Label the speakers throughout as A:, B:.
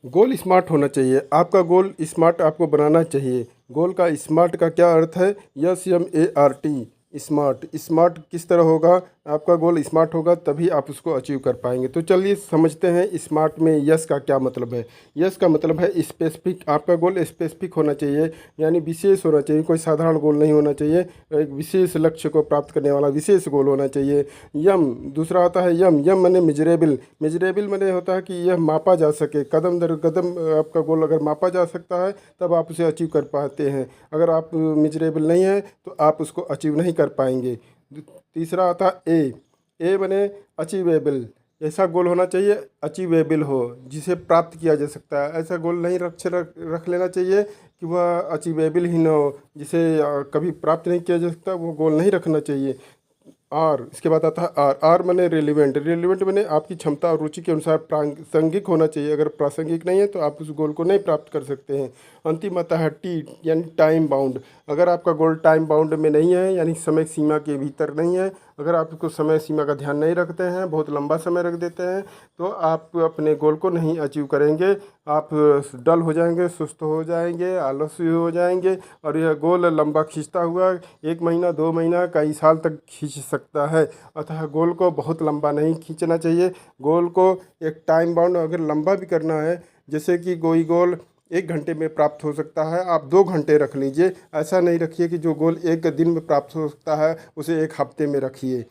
A: गोल smart होना चाहिए। आपका गोल स्मार्ट आपको बनाना चाहिए। गोल का स्मार्ट का क्या अर्थ है? SMART smart. स्मार्ट किस तरह होगा? आपका गोल स्मार्ट होगा तभी आप उसको अचीव कर पाएंगे। तो चलिए समझते हैं स्मार्ट में यस का क्या मतलब है। यस का मतलब है स्पेसिफिक। आपका गोल स्पेसिफिक होना चाहिए, यानी विशेष होना चाहिए। कोई साधारण गोल नहीं होना चाहिए। एक विशेष लक्ष्य को प्राप्त करने वाला विशेष गोल होना चाहिए। यम दूसरा होता है यम। यम माने मेजरेबल। मेजरेबल माने होता है कि यह मापा जा सके, कदम दर कदम। आपका गोल अगर मापा जा सकता है तब आप उसे अचीव कर पाते हैं। अगर आप मेजरेबल नहीं है तो आप उसको अचीव नहीं कर पाएंगे। तीसरा आता है ए माने अचीवेबल। ऐसा गोल होना चाहिए अचीवेबल हो, जिसे प्राप्त किया जा सकता है। ऐसा गोल नहीं रख लेना चाहिए कि वह अचीवेबल ही ना हो, जिसे कभी प्राप्त नहीं किया जा सकता। वो गोल नहीं रखना चाहिए। आर इसके बाद आता है आर। आर माने रेलिवेंट। रेलिवेंट माने आपकी क्षमता और रुचि के अनुसार प्रासंगिक होना चाहिए। अगर प्रासंगिक नहीं है तो आप उस गोल को नहीं प्राप्त कर सकते हैं। अंतिम आता है टी, यानी टाइम बाउंड। अगर आपका गोल टाइम बाउंड में नहीं है, यानी समय सीमा के भीतर नहीं है, अगर आप उसको समय सीमा का ध्यान नहीं रखते हैं, बहुत लंबा समय रख देते हैं, तो आप अपने गोल को नहीं अचीव करेंगे। आप डल हो जाएंगे, सुस्त हो जाएंगे, आलसी हो जाएंगे, और यह गोल लंबा खींचता हुआ 1 महीना 2 महीना कई साल तक खींच सकता है। अतः गोल को बहुत लंबा नहीं खींचना चाहिए। गोल को एक टाइम बाउंड, अगर लंबा भी करना है, जैसे कि कोई गोल 1 घंटे में प्राप्त हो सकता है, आप 2 घंटे रख लीजिए। ऐसा नहीं रखिए कि जो गोल 1 दिन में प्राप्त हो सकता है उसे 1 हफ्ते में रखिए।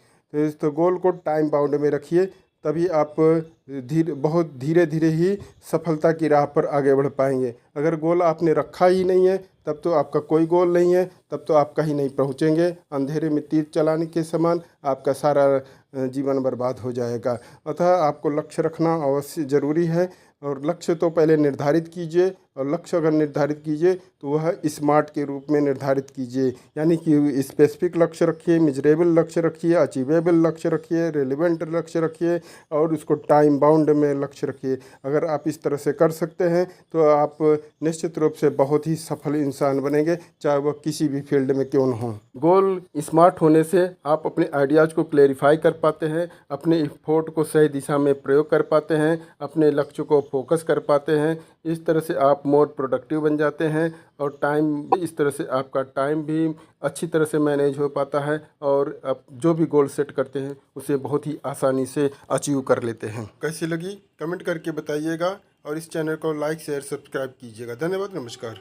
A: तो गोल को टाइम बाउंड में रखिए, तभी आप बहुत धीरे धीरे ही सफलता की राह पर आगे बढ़ पाएंगे। अगर गोल आपने रखा ही नहीं है तब तो आपका कोई गोल नहीं है, तब तो आप कहीं नहीं पहुँचेंगे। अंधेरे में तीर चलाने के समान आपका सारा जीवन बर्बाद हो जाएगा। अतः आपको लक्ष्य रखना अवश्य ज़रूरी है, और लक्ष्य तो पहले निर्धारित कीजिए। और लक्ष्य अगर निर्धारित कीजिए तो वह स्मार्ट के रूप में निर्धारित कीजिए, यानी कि स्पेसिफिक लक्ष्य रखिए, मेजरेबल लक्ष्य रखिए, अचीवेबल लक्ष्य रखिए, रेलिवेंट लक्ष्य रखिए, और उसको टाइम बाउंड में लक्ष्य रखिए। अगर आप इस तरह से कर सकते हैं तो आप निश्चित रूप से बहुत ही सफल इंसान बनेंगे, चाहे वह किसी भी फील्ड में क्यों न हो। गोल स्मार्ट होने से आप अपने आइडियाज़ को क्लेरिफाई कर पाते हैं, अपने एफर्ट को सही दिशा में प्रयोग कर पाते हैं, अपने लक्ष्य को फोकस कर पाते हैं। इस तरह से आप मोर प्रोडक्टिव बन जाते हैं, और टाइम इस तरह से आपका टाइम भी अच्छी तरह से मैनेज हो पाता है, और आप जो भी गोल सेट करते हैं उसे बहुत ही आसानी से अचीव कर लेते हैं। कैसी लगी कमेंट करके बताइएगा, और इस चैनल को लाइक शेयर सब्सक्राइब कीजिएगा। धन्यवाद, नमस्कार।